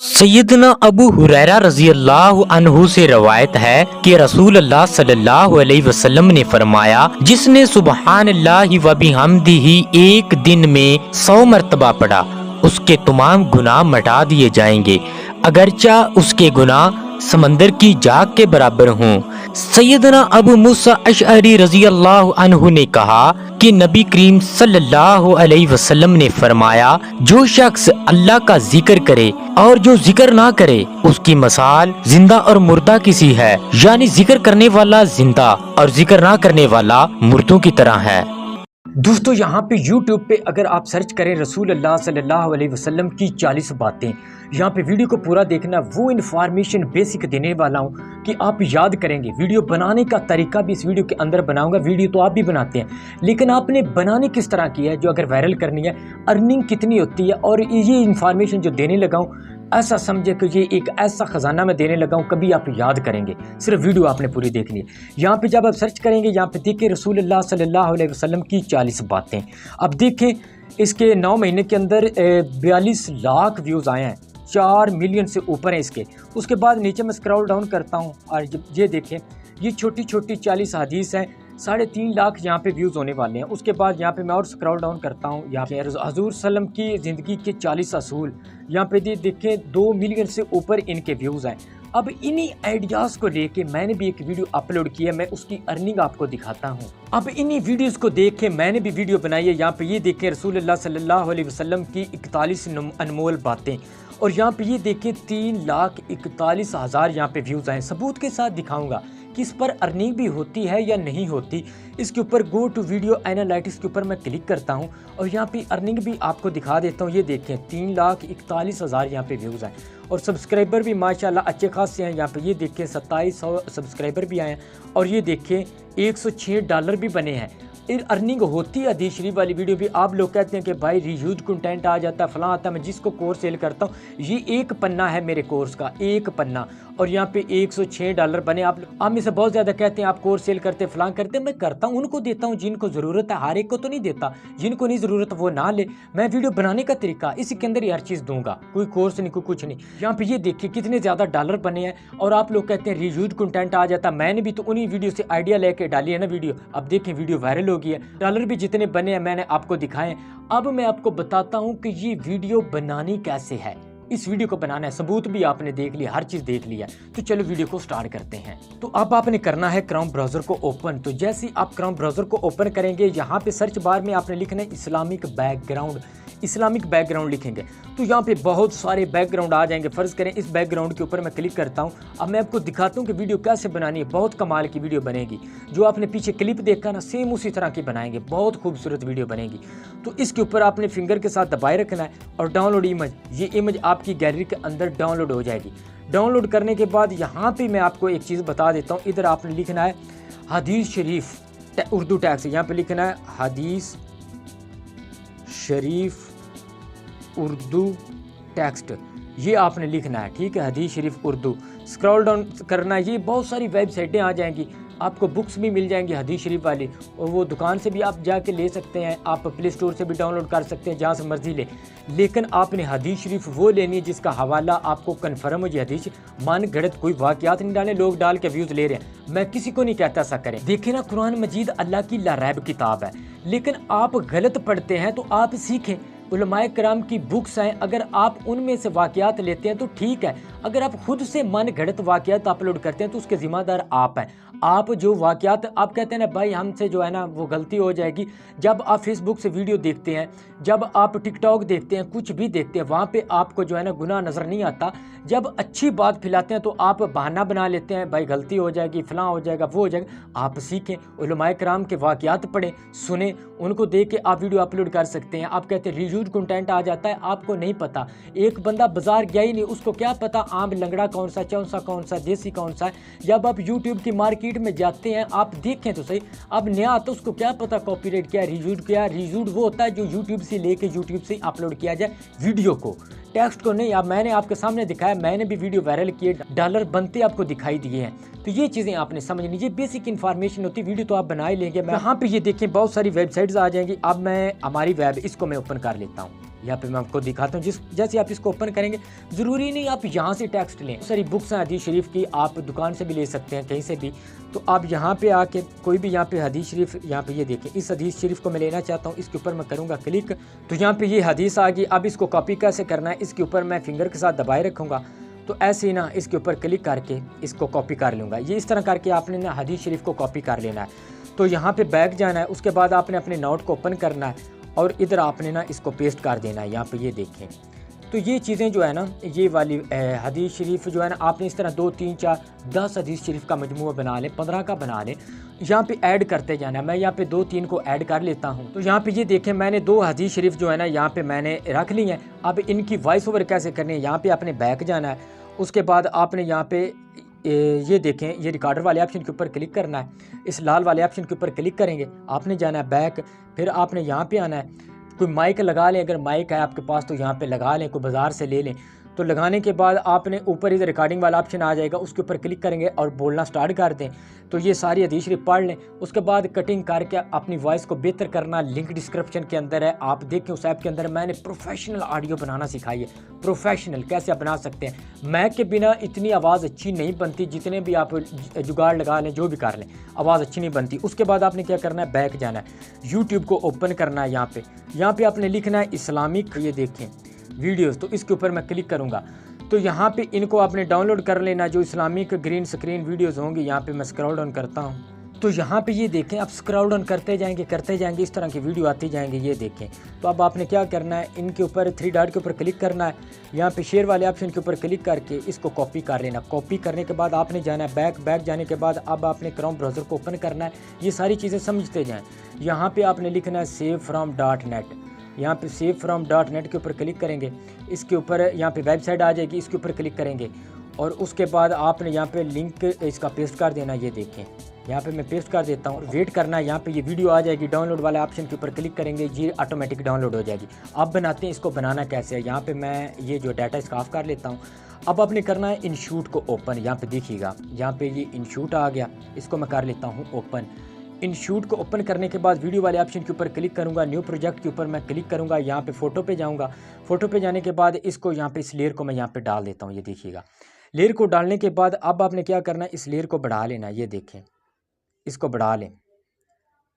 सैयदना अबू हुरैरा रज़ी अल्लाह अन्हु से रवायत है कि रसूल अल्लाह सल्लल्लाहु अलैहि वसल्लम ने फरमाया, जिसने सुबहान अल्लाहि व बिहम्दिही एक दिन में 100 मरतबा पढ़ा, उसके तमाम गुनाह मिटा दिए जाएंगे, अगरचा उसके गुनाह समंदर की जाग के बराबर हों। सैयदना अबू मूसा अशअरी रज़ी अल्लाह अन्हु ने कहा कि नबी करीम सल्लल्लाहु अलैहि वसल्लम ने फरमाया, जो शख्स अल्लाह का जिक्र करे और जो जिक्र ना करे, उसकी मिसाल जिंदा और मुर्दा किसी है, यानी जिक्र करने वाला जिंदा और जिक्र ना करने वाला मुर्दों की तरह है। दोस्तों यहाँ पे YouTube पे अगर आप सर्च करें रसूल अल्लाह सल्लल्लाहु अलैहि वसल्लम की 40 बातें, यहाँ पे वीडियो को पूरा देखना। वो इन्फॉर्मेशन बेसिक देने वाला हूँ कि आप याद करेंगे। वीडियो बनाने का तरीका भी इस वीडियो के अंदर बनाऊंगा। वीडियो तो आप भी बनाते हैं, लेकिन आपने बनाने किस तरह की है, जो अगर वायरल करनी है, अर्निंग कितनी होती है, और ये इन्फॉर्मेशन जो देने लगा हूँ ऐसा समझे कि ये एक ऐसा खजाना मैं देने लगा हूँ, कभी आप याद करेंगे। सिर्फ वीडियो आपने पूरी देखनी है। यहाँ पे जब आप सर्च करेंगे, यहाँ पे देखिए रसूल अल्लाह सल्लल्लाहु अलैहि वसल्लम की 40 बातें। अब देखें इसके 9 महीने के अंदर 42 लाख व्यूज़ आए हैं, 4 मिलियन से ऊपर है इसके। उसके बाद नीचे मैं स्क्रॉल डाउन करता हूँ और ये देखें, ये छोटी छोटी 40 हदीस हैं, 3.5 लाख यहाँ पे व्यूज़ होने वाले हैं। उसके बाद यहाँ पे मैं और स्क्रॉल डाउन करता हूँ, यहाँ पे हजूर सल्लम की ज़िंदगी के 40 असूल, यहाँ पे देखें 2 मिलियन से ऊपर इनके व्यूज़ हैं। अब इन्हीं आइडियाज़ को लेके मैंने भी एक वीडियो अपलोड की है, मैं उसकी अर्निंग आपको दिखाता हूँ। अब इन्हीं वीडियोस को देख के मैंने भी वीडियो बनाई है। यहाँ पे ये देखें रसूल अल्लाह सल्लल्लाहु अलैहि वसल्लम की 41 अनमोल बातें, और यहाँ पे ये देखें 3,41,000 यहाँ पे व्यूज़ आए। सबूत के साथ दिखाऊंगा कि इस पर अर्निंग भी होती है या नहीं होती। इसके ऊपर गो टू वीडियो एनालिटिक्स के ऊपर मैं क्लिक करता हूँ और यहाँ पे अर्निंग भी आपको दिखा देता हूँ। ये देखें 3,41,000 यहाँ पे व्यूज़ आए, और सब्सक्राइबर भी माशाल्लाह अच्छे खासे हैं। यहाँ पे ये देखें 2700 सब्सक्राइबर भी आए हैं, और ये देखें $106 भी बने हैं। अर्निंग होती है। हदीस शरीफ वाली वीडियो भी आप लोग कहते हैं कि भाई रीयूज कंटेंट आ जाता है, फलां आता है। मैं जिसको कोर्स सेल करता हूँ, ये एक पन्ना है मेरे कोर्स का, एक पन्ना, और यहाँ पे $106 बने। आप में से बहुत ज़्यादा कहते हैं आप कोर्स सेल करते फलां करते। मैं करता हूँ, उनको देता हूँ जिनको ज़रूरत है, हर एक को तो नहीं देता। जिनको नहीं ज़रूरत वो ना ले। मैं वीडियो बनाने का तरीका इसी के अंदर ही हर चीज़ दूंगा, कोई कोर्स नहीं, कोई कुछ नहीं। यहाँ पे ये देखिए कितने ज़्यादा डॉलर बने हैं, और आप लोग कहते हैं रीयूज कंटेंट आ जाता। मैंने भी तो उन्हीं वीडियो से आइडिया लेके डाली है ना वीडियो। अब देखें वीडियो वायरल हो गई है, डॉलर भी जितने बने हैं मैंने आपको दिखाए। अब मैं आपको बताता हूं कि ये वीडियो बनानी कैसे है। इस वीडियो को बनाना है, सबूत भी आपने देख लिया, हर चीज देख लिया। तो चलो वीडियो को स्टार्ट करते हैं। तो अब आपने करना है क्रोम ब्राउजर को ओपन। तो जैसे ही आप क्रोम ब्राउजर को ओपन करेंगे, यहाँ पे सर्च बार में आपने लिखना है इस्लामिक बैकग्राउंड। इस्लामिक बैकग्राउंड लिखेंगे तो यहाँ पे बहुत सारे बैकग्राउंड आ जाएंगे। फर्ज करें इस बैकग्राउंड के ऊपर मैं क्लिक करता हूँ। अब मैं आपको दिखाता हूँ कि वीडियो कैसे बनानी है। बहुत कमाल की वीडियो बनेगी। जो आपने पीछे क्लिप देखा ना, सेम उसी तरह की बनाएंगे, बहुत खूबसूरत वीडियो बनेगी। तो इसके ऊपर आपने फिंगर के साथ दबाए रखना है और डाउनलोड इमेज, ये इमेज आपकी गैलरी के अंदर डाउनलोड हो जाएगी। डाउनलोड करने के बाद यहाँ पे मैं आपको एक चीज़ बता देता हूँ। इधर आपने लिखना है हदीस शरीफ उर्दू टैग से। यहाँ पे लिखना है हदीस शरीफ उर्दू टेक्स्ट, ये आपने लिखना है, ठीक है। हदीस शरीफ उर्दू, स्क्रॉल डाउन करना है। ये बहुत सारी वेबसाइटें आ जाएंगी, आपको बुक्स भी मिल जाएंगी हदीस शरीफ वाली, और वो दुकान से भी आप जाके ले सकते हैं, आप प्ले स्टोर से भी डाउनलोड कर सकते हैं, जहाँ से मर्जी ले। लेकिन आपने हदीस शरीफ वो लेनी है जिसका हवाला आपको कन्फर्म हो जाए। हदीस मन गढ़त कोई वाक़यात नहीं डाले, लोग डाल के व्यूज़ ले रहे हैं। मैं किसी को नहीं कहता ऐसा करें। देखिए ना, कुरान मजीद अल्लाह की लारैब किताब है, लेकिन आप गलत पढ़ते हैं तो आप सीखें। उलमाए कराम की बुक्स हैं, अगर आप उनमें से वाक़यात लेते हैं तो ठीक है। अगर आप खुद से मन घड़त वाक़यात अपलोड करते हैं तो उसके ज़िम्मेदार आप हैं। आप जो वाक़यात आप कहते हैं ना भाई हमसे जो है ना वो गलती हो जाएगी। जब आप फेसबुक से वीडियो देखते हैं, जब आप टिकटॉक देखते हैं, कुछ भी देखते हैं, वहाँ पे आपको जो है ना गुनाह नज़र नहीं आता। जब अच्छी बात फैलाते हैं तो आप बहाना बना लेते हैं, भाई गलती हो जाएगी, फलां हो जाएगा, वो हो जाएगा। आप सीखें, उलमाए कराम के वाक़यात पढ़ें, सुने, उनको देख के आप वीडियो अपलोड कर सकते हैं। आप कहते हैं रिव्यूड कंटेंट आ जाता है, आपको नहीं पता। एक बंदा बाजार गया ही नहीं, उसको क्या पता आम लंगड़ा कौन सा, चौंसा कौन सा, देसी कौन सा है। जब आप यूट्यूब की मार्केट में जाते हैं, आप देखें तो सही। अब नया आता, उसको क्या पता कॉपीराइट क्या है, रिव्यूड क्या है। रिव्यूड वो होता है जो यूट्यूब से लेके यूट्यूब से अपलोड किया जाए वीडियो को, टेक्स्ट को नहीं। अब मैंने आपके सामने दिखाया, मैंने भी वीडियो वायरल किए, डॉलर बनते आपको दिखाई दिए हैं। तो ये चीज़ें आपने समझनी, ये बेसिक इन्फॉर्मेशन होती है। वीडियो तो आप बना ही लेंगे। मैं यहाँ पे ये देखें बहुत सारी वेबसाइट्स आ जाएंगी। अब मैं हमारी वेब इसको मैं ओपन कर लेता हूँ। यहाँ पे मैं आपको दिखाता हूँ। जैसे आप इसको ओपन करेंगे, ज़रूरी नहीं आप यहाँ से टेक्स्ट लें, सारी बुक्स हैं हदीस शरीफ की, आप दुकान से भी ले सकते हैं, कहीं से भी। तो आप यहाँ पे आके कोई भी यहाँ पे हदीस शरीफ, यहाँ पे ये देखें, इस हदीस शरीफ को मैं लेना चाहता हूँ, इसके ऊपर मैं करूँगा क्लिक, तो यहाँ पे ये हदीस आ गई। अब इसको कॉपी कैसे करना है, इसके ऊपर मैं फिंगर के साथ दबाए रखूँगा, तो ऐसे ही ना इसके ऊपर क्लिक करके इसको कॉपी कर लूँगा। ये इस तरह करके आपने ना हदीस शरीफ को कॉपी कर लेना है। तो यहाँ पे बैक जाना है, उसके बाद आपने अपने नोट को ओपन करना है और इधर आपने ना इसको पेस्ट कर देना है। यहाँ पे ये देखें, तो ये चीज़ें जो है ना, ये वाली हदीस शरीफ जो है ना, आपने इस तरह 2 3 4 10 हदीस शरीफ का मजमूआ बना लें, 15 का बना लें, यहाँ पे ऐड करते जाना है। मैं यहाँ पे 2 3 को ऐड कर लेता हूँ। तो यहाँ पे ये देखें, मैंने 2 हदीस शरीफ जो है ना यहाँ पे मैंने रख ली हैं। अब इनकी वॉइस ओवर कैसे करनी है, यहाँ पे आपने बैक जाना है, उसके बाद आपने यहाँ पे ये देखें, ये रिकॉर्डर वाले ऑप्शन के ऊपर क्लिक करना है, इस लाल वाले ऑप्शन के ऊपर क्लिक करेंगे, आपने जाना है बैक, फिर आपने यहाँ पे आना है। कोई माइक लगा लें, अगर माइक है आपके पास तो यहाँ पे लगा लें, कोई बाज़ार से ले लें। तो लगाने के बाद आपने ऊपर इधर रिकॉर्डिंग वाला ऑप्शन आ जाएगा, उसके ऊपर क्लिक करेंगे और बोलना स्टार्ट कर दें। तो ये सारी हदीस शरीफ पढ़ लें, उसके बाद कटिंग करके अपनी वॉइस को बेहतर करना, लिंक डिस्क्रिप्शन के अंदर है, आप देखें उस ऐप के अंदर मैंने प्रोफेशनल ऑडियो बनाना सिखाई है। प्रोफेशनल कैसे आप बना सकते हैं, मैक के बिना इतनी आवाज़ अच्छी नहीं बनती, जितने भी आप जुगाड़ लगा लें, जो भी कर लें, आवाज़ अच्छी नहीं बनती। उसके बाद आपने क्या करना है, बैक जाना है, यूट्यूब को ओपन करना है। यहाँ पे आपने लिखना है इस्लामिक, ये देखें वीडियोस, तो इसके ऊपर मैं क्लिक करूँगा, तो यहाँ पे इनको आपने डाउनलोड कर लेना, जो इस्लामिक ग्रीन स्क्रीन वीडियोस होंगी। यहाँ पे मैं स्क्रॉल डाउन करता हूँ, तो यहाँ पे ये देखें, आप स्क्रॉल डाउन करते जाएंगे, इस तरह की वीडियो आती जाएंगे, ये देखें। तो अब आपने क्या करना है, इनके ऊपर 3 डॉट के ऊपर क्लिक करना है, यहाँ पे शेयर वाले ऑप्शन के ऊपर क्लिक करके इसको कॉपी कर लेना। कॉपी करने के बाद आपने जाना है बैक जाने के बाद अब आपने क्रोम ब्राउज़र को ओपन करना है। ये सारी चीज़ें समझते जाएँ। यहाँ पर आपने लिखना है सेव फ्राम .net, यहाँ पे सेव फ्राम .net के ऊपर क्लिक करेंगे, इसके ऊपर यहाँ पे वेबसाइट आ जाएगी, इसके ऊपर क्लिक करेंगे और उसके बाद आपने यहाँ पे लिंक इसका पेस्ट कर देना। ये देखें, यहाँ पे मैं पेस्ट कर देता हूँ, वेट करना है। यहाँ पे ये वीडियो आ जाएगी, डाउनलोड वाले ऑप्शन के ऊपर क्लिक करेंगे, ये ऑटोमेटिक डाउनलोड हो जाएगी। अब बनाते हैं, इसको बनाना कैसे है। यहाँ पर मैं ये जो डाटा इसका ऑफ कर लेता हूँ। अब आपने करना है इनशूट को ओपन, यहाँ पे देखिएगा, यहाँ पे ये इनशूट आ गया, इसको मैं कर लेता हूँ ओपन। इनशूट को ओपन करने के बाद वीडियो वाले ऑप्शन के ऊपर क्लिक करूंगा, न्यू प्रोजेक्ट के ऊपर मैं क्लिक करूंगा, यहाँ पे फ़ोटो पे जाऊंगा। फ़ोटो पे जाने के बाद इसको यहाँ पे इस लेयर को मैं यहाँ पे डाल देता हूँ। ये देखिएगा, लेयर को डालने के बाद अब आपने क्या करना है, इस लेयर को बढ़ा लेना। ये देखें, इसको बढ़ा लें,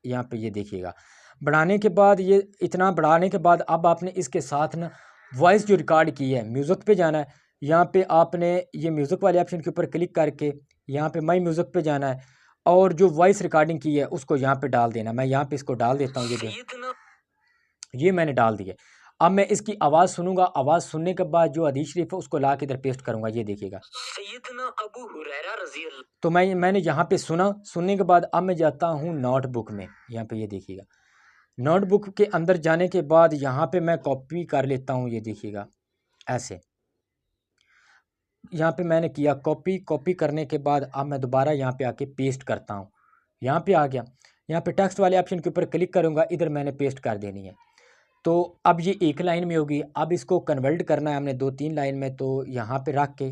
यहाँ पे ये देखिएगा। बढ़ाने के बाद, ये इतना बढ़ाने के बाद अब आपने इसके साथ ना वॉइस जो रिकॉर्ड की है, म्यूज़िक पे जाना है। यहाँ पे आपने ये म्यूज़िक वाले ऑप्शन के ऊपर क्लिक करके यहाँ पे माई म्यूज़िक पे जाना है और जो वॉइस रिकॉर्डिंग की है उसको यहाँ पे डाल देना। मैं यहाँ पे इसको डाल देता हूँ, ये मैंने डाल दिया। अब मैं इसकी आवाज़ सुनूंगा, आवाज़ सुनने के बाद जो हदीस शरीफ है उसको ला के इधर पेस्ट करूंगा। ये देखिएगा, सैयदना अबू हुरैरा रज़ी अल्लाह। तो मैंने यहाँ पे सुना, सुनने के बाद अब मैं जाता हूँ नोटबुक में। यहाँ पे ये देखिएगा, नोटबुक के अंदर जाने के बाद यहाँ पे मैं कॉपी कर लेता हूँ। ये देखिएगा ऐसे, यहाँ पे मैंने किया कॉपी करने के बाद अब मैं दोबारा यहाँ पे आके पेस्ट करता हूँ। यहाँ पे आ गया, यहाँ पे टेक्स्ट वाले ऑप्शन के ऊपर क्लिक करूँगा, इधर मैंने पेस्ट कर देनी है। तो अब ये 1 लाइन में होगी। अब इसको कन्वर्ट करना है हमने 2 3 लाइन में, तो यहाँ पे रख के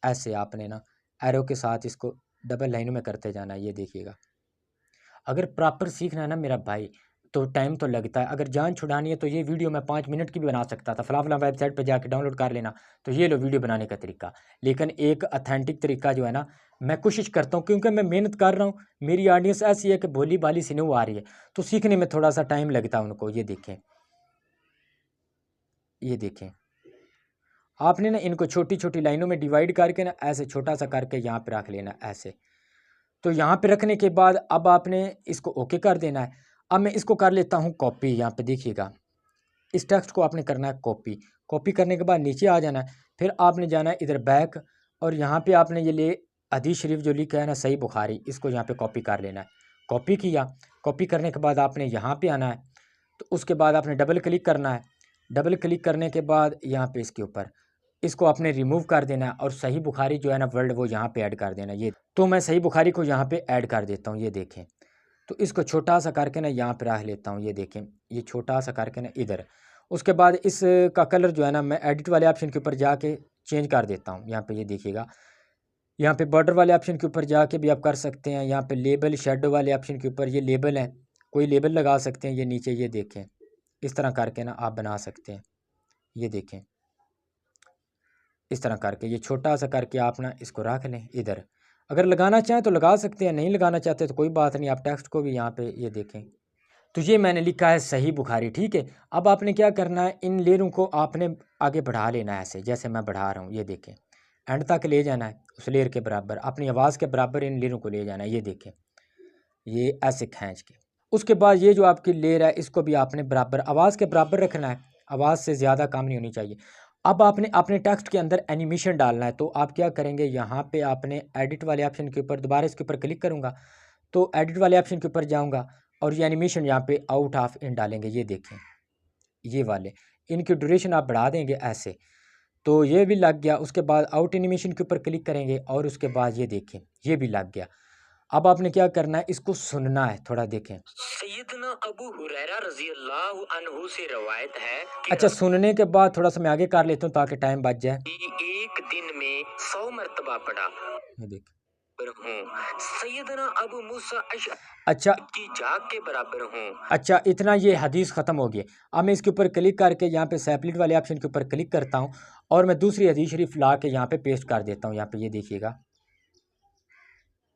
ऐसे आपने ना एरो के साथ इसको डबल लाइनों में करते जाना है। ये देखिएगा, अगर प्रॉपर सीखना है ना मेरा भाई, तो टाइम तो लगता है। अगर जान छुड़ानी है तो ये वीडियो मैं 5 मिनट की भी बना सकता था, फला वेबसाइट पर जाके डाउनलोड कर लेना। तो ये लो वीडियो बनाने का तरीका, लेकिन एक ऑथेंटिक तरीका जो है ना, मैं कोशिश करता हूँ, क्योंकि मैं मेहनत कर रहा हूँ। मेरी ऑडियंस ऐसी है कि भोली भाली सी नहीं आ रही है, तो सीखने में थोड़ा सा टाइम लगता है उनको। ये देखें, ये देखें, आपने ना इनको छोटी छोटी लाइनों में डिवाइड करके ना ऐसे छोटा सा करके यहाँ पे रख लेना ऐसे। तो यहाँ पे रखने के बाद अब आपने इसको ओके कर देना है। अब मैं इसको कर लेता हूँ कॉपी। यहाँ पे देखिएगा, इस टेक्स्ट को आपने करना है कॉपी करने के बाद नीचे आ जाना है, फिर आपने जाना है इधर बैक और यहाँ पे आपने ये ले हदीस शरीफ जो लिखा है ना सही बुखारी, इसको यहाँ पे कॉपी कर लेना है। कॉपी किया, कॉपी करने के बाद आपने यहाँ पे आना है, तो उसके बाद आपने डबल क्लिक करना है। डबल क्लिक करने के बाद यहाँ पे इसके ऊपर इसको आपने रिमूव कर देना है और सही बुखारी जो है ना वर्ड वो यहाँ पे ऐड कर देना। ये तो मैं सही बुखारी को यहाँ पे ऐड कर देता हूँ। ये देखें, तो इसको छोटा सा करके ना यहाँ पे रख लेता हूँ। ये देखें, ये छोटा सा करके ना इधर। उसके बाद इसका कलर जो है ना मैं एडिट वाले ऑप्शन के ऊपर जाके चेंज कर देता हूँ। यहाँ पे ये देखिएगा, यहाँ पे बॉर्डर वाले ऑप्शन के ऊपर जाके भी आप कर सकते हैं। यहाँ पे लेबल शेडो वाले ऑप्शन के ऊपर ये लेबल है, कोई लेबल लगा सकते हैं। ये नीचे ये देखें, इस तरह करके ना आप बना सकते हैं। ये देखें, इस तरह करके ये छोटा सा करके आप ना इसको रख लें इधर। अगर लगाना चाहें तो लगा सकते हैं, नहीं लगाना चाहते तो कोई बात नहीं, आप टेक्स्ट को भी यहाँ पे ये देखें। तो ये मैंने लिखा है सही बुखारी, ठीक है। अब आपने क्या करना है, इन लेयरों को आपने आगे बढ़ा लेना है ऐसे, जैसे मैं बढ़ा रहा हूँ, ये देखें, एंड तक ले जाना है उस लेयर के बराबर, अपनी आवाज़ के बराबर इन लेयरों को ले जाना है, ये देखें, ये ऐसे खींच के। उसके बाद ये जो आपकी लेयर है इसको भी आपने बराबर आवाज़ के बराबर रखना है, आवाज़ से ज़्यादा कम नहीं होनी चाहिए। अब आपने अपने टेक्स्ट के अंदर एनिमेशन डालना है, तो आप क्या करेंगे, यहाँ पे आपने एडिट वाले ऑप्शन के ऊपर दोबारा इसके ऊपर क्लिक करूँगा तो एडिट वाले ऑप्शन के ऊपर जाऊँगा और ये एनिमेशन यहाँ पे आउट ऑफ इन डालेंगे, ये देखें, ये वाले इनकी ड्यूरेशन आप बढ़ा देंगे ऐसे, तो ये भी लग गया। उसके बाद आउट एनिमेशन के ऊपर क्लिक करेंगे और उसके बाद ये देखें, ये भी लग गया। अब आपने क्या करना है, इसको सुनना है थोड़ा, देखें। सैयदना अबू हुरैरा रज़ी अल्लाह अन्हु से रवायत है कि अच्छा, सुनने के बाद थोड़ा सा मैं आगे कर लेता हूँ ताकि टाइम बच जाए। एक दिन में 100 मरतबा पढ़ा ये देखें, हूँ, सैयदना अबू मूसा अच्छा की जाग के बराबर हूँ। अच्छा, इतना ये हदीस ख़त्म हो गई। अब मैं इसके ऊपर क्लिक करके यहाँ पे सेपरेट वाले ऑप्शन के ऊपर क्लिक करता हूँ और मैं दूसरी हदीस शरीफ ला के यहाँ पे पेस्ट कर देता हूँ। यहाँ पे ये देखिएगा,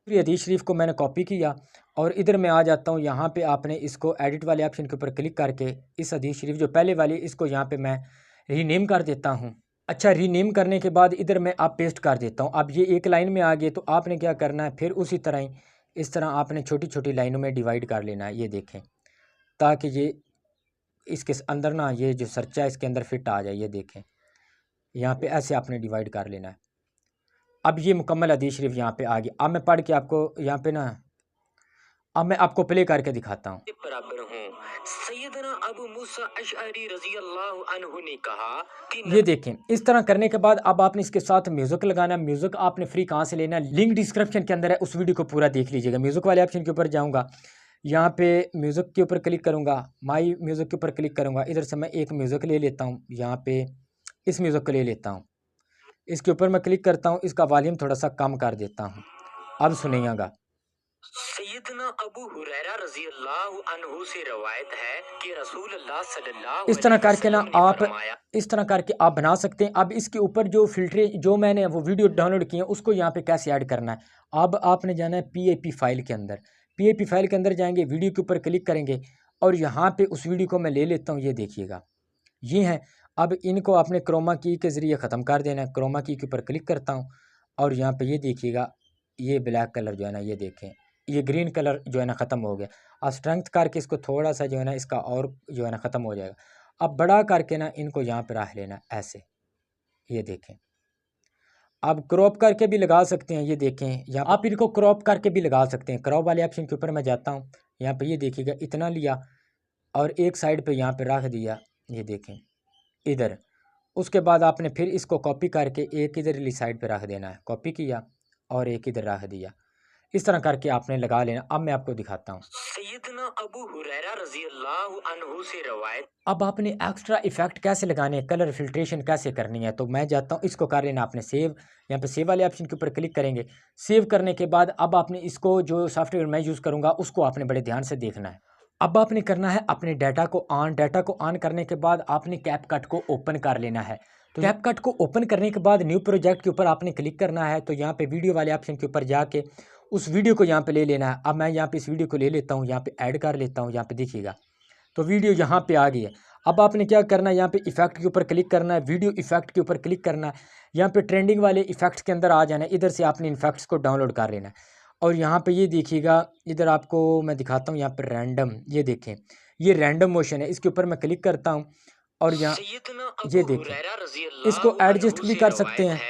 दूसरी हदीस शरीफ को मैंने कॉपी किया और इधर मैं आ जाता हूँ। यहाँ पे आपने इसको एडिट वाले ऑप्शन के ऊपर क्लिक करके इस हदीस शरीफ जो पहले वाली, इसको यहाँ पे मैं रीनेम कर देता हूँ। अच्छा, रीनेम करने के बाद इधर मैं आप पेस्ट कर देता हूँ। अब ये एक लाइन में आ गए, तो आपने क्या करना है, फिर उसी तरह ही इस तरह आपने छोटी छोटी लाइनों में डिवाइड कर लेना है, ये देखें, ताकि ये इसके अंदर ना ये जो सर्चा है इसके अंदर फिट आ जाए। ये देखें, यहाँ पे ऐसे आपने डिवाइड कर लेना है। अब ये मुकम्मल हदीस शरीफ यहाँ पे आ गई। अब मैं पढ़ के आपको यहाँ पे ना, अब मैं आपको प्ले करके दिखाता हूँ। बराबर हूँ। सैयदना अबू मूसा अशअरी रज़ी अल्लाह अन्हु ने कहा कि ये देखें, इस तरह करने के बाद अब आपने इसके साथ म्यूज़िक लगाना है। म्यूज़िक आपने फ्री कहाँ से लेना है, लिंक डिस्क्रिप्शन के अंदर है, उस वीडियो को पूरा देख लीजिएगा। म्यूज़िक वाले ऑप्शन के ऊपर जाऊँगा, यहाँ पे म्यूज़िक के ऊपर क्लिक करूँगा, माई म्यूज़िक के ऊपर क्लिक करूँगा। इधर से मैं एक म्यूज़िक ले लेता हूँ, यहाँ पे इस म्यूज़िक को ले लेता हूँ, इसके ऊपर मैं क्लिक करता हूँ, इसका वॉल्यूम थोड़ा सा कम कर देता हूँ। अब सुनिएगा, सैयदना अबू हुरैरा रज़ी अल्लाह अन्हु से रवायत है कि रसूल अल्लाह सल्लल्लाहु इस तरह अलैहि करके ना वसल्लम ने आप फरमाया। इस तरह करके आप बना सकते हैं। अब इसके ऊपर जो फिल्टर जो मैंने वो वीडियो डाउनलोड किए हैं उसको यहाँ पे कैसे ऐड करना है, अब आपने जाना है पीएपी फाइल के अंदर। पीएपी फाइल के अंदर जाएंगे, वीडियो के ऊपर क्लिक करेंगे और यहाँ पे उस वीडियो को मैं ले लेता हूँ। ये देखिएगा, ये है। अब इनको आपने क्रोमा की के ज़रिए ख़त्म कर देना है। क्रोमा की के ऊपर क्लिक करता हूँ और यहाँ पे ये देखिएगा, ये ब्लैक कलर जो है ना, ये देखें, ये ग्रीन कलर जो है ना ख़त्म हो गया। और स्ट्रेंथ करके इसको थोड़ा सा जो है ना इसका और जो है ना ख़त्म हो जाएगा। अब बड़ा करके ना इनको यहाँ पे रख लेना ऐसे, ये देखें। आप क्रॉप करके भी लगा सकते हैं, ये देखें, यहाँ आप इनको क्रॉप करके भी लगा सकते हैं। क्रॉप वाले ऑप्शन के ऊपर मैं जाता हूँ, यहाँ पे ये देखिएगा, इतना लिया और एक साइड पे यहाँ पे रख दिया, ये देखें इधर। उसके बाद आपने फिर इसको कॉपी करके एक इधर वाली साइड पे रख देना है, कॉपी किया और एक इधर रख दिया। इस तरह करके आपने लगा लेना। अब मैं आपको दिखाता हूँ। सैयदना अबू हुरैरा रज़ी अल्लाह अन्हु से रवायत। अब आपने एक्स्ट्रा इफेक्ट कैसे लगाने हैं, कलर फिल्ट्रेशन कैसे करनी है, तो मैं जाता हूँ, इसको कर लेना आपने सेव। यहाँ पे सेव वाले ऑप्शन के ऊपर क्लिक करेंगे। सेव करने के बाद अब आपने इसको जो सॉफ्टवेयर मैं यूज़ करूँगा उसको आपने बड़े ध्यान से देखना है। अब आपने करना है अपने डाटा को ऑन। डाटा को ऑन करने के बाद आपने कैपकट को ओपन कर लेना है। तो कैपकट को ओपन करने के बाद न्यू प्रोजेक्ट के ऊपर आपने क्लिक करना है। तो यहाँ पे वीडियो वाले ऑप्शन के ऊपर जाके उस वीडियो को यहाँ पे ले लेना है। अब मैं यहाँ पे इस वीडियो को ले लेता हूँ, यहाँ पे ऐड कर लेता हूँ। यहाँ पे देखिएगा, तो वीडियो यहाँ पे आ गई है। अब आपने क्या करना है, यहाँ पे इफेक्ट के ऊपर क्लिक करना है, वीडियो इफेक्ट के ऊपर क्लिक करना है। यहाँ पे ट्रेंडिंग वाले इफेक्ट्स के अंदर आ जाना है। इधर से आपने इफेक्ट्स को डाउनलोड कर लेना है और यहाँ पे ये देखिएगा, इधर आपको मैं दिखाता हूँ, यहाँ पे रैंडम, ये देखें, ये रैंडम मोशन है। इसके ऊपर मैं क्लिक करता हूँ और यहाँ ये देखें, इसको एडजस्ट भी कर सकते हैं,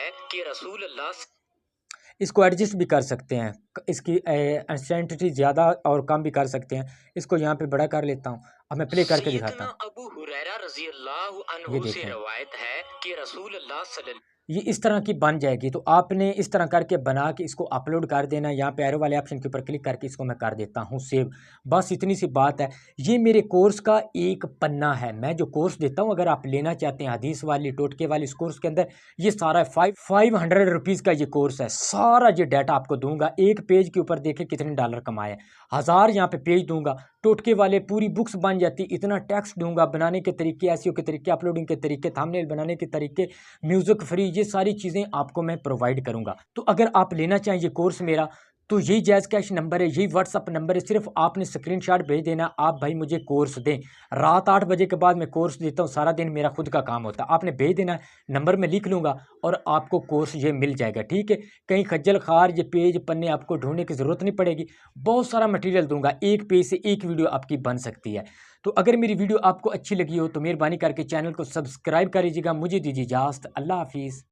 इसको एडजस्ट भी कर सकते हैं, इसकी इंटेंसिटी ज़्यादा और कम भी कर सकते हैं। इसको यहाँ पे बड़ा कर लेता हूँ। अब मैं प्ले करके दिखाता हूँ। अबू हुरैरा रज़ी अल्लाह ये अन्हु से देखें, रवायत है कि रसूल अल्लाह सल्लल्लाहु ये इस तरह की बन जाएगी। तो आपने इस तरह करके बना के इसको अपलोड कर देना। यहाँ पे एरो वाले ऑप्शन के ऊपर क्लिक करके इसको मैं कर देता हूँ सेव। बस इतनी सी बात है। ये मेरे कोर्स का एक पन्ना है। मैं जो कोर्स देता हूँ, अगर आप लेना चाहते हैं हदीस वाली टोटके वाली, इस कोर्स के अंदर ये सारा 500 रुपीज़ का ये कोर्स है। सारा ये डाटा आपको दूंगा। एक पेज के ऊपर देखें कितने डॉलर कमाए, 1000 यहाँ पे पेज दूंगा टोटके वाले पूरी बुक्स बन जाती, इतना टेक्स्ट दूंगा, बनाने के तरीके, एसईओ के तरीके, अपलोडिंग के तरीके, थंबनेल बनाने के तरीके, म्यूजिक फ्री, ये सारी चीज़ें आपको मैं प्रोवाइड करूंगा। तो अगर आप लेना चाहें ये कोर्स मेरा, तो यही जैज़ कैश नंबर है, यही व्हाट्सअप नंबर है, सिर्फ आपने स्क्रीनशॉट भेज देना, आप भाई मुझे कोर्स दें। रात 8 बजे के बाद मैं कोर्स देता हूँ, सारा दिन मेरा खुद का काम होता है। आपने भेज देना, नंबर में लिख लूँगा और आपको कोर्स ये मिल जाएगा, ठीक है। कहीं खज्जल खार ये पेज पन्ने आपको ढूंढने की ज़रूरत नहीं पड़ेगी, बहुत सारा मटेरियल दूंगा, एक पेज से एक वीडियो आपकी बन सकती है। तो अगर मेरी वीडियो आपको अच्छी लगी हो तो मेहरबानी करके चैनल को सब्सक्राइब कर लीजिएगा। मुझे दीजिए इजाज़त, अल्लाह हाफिज़।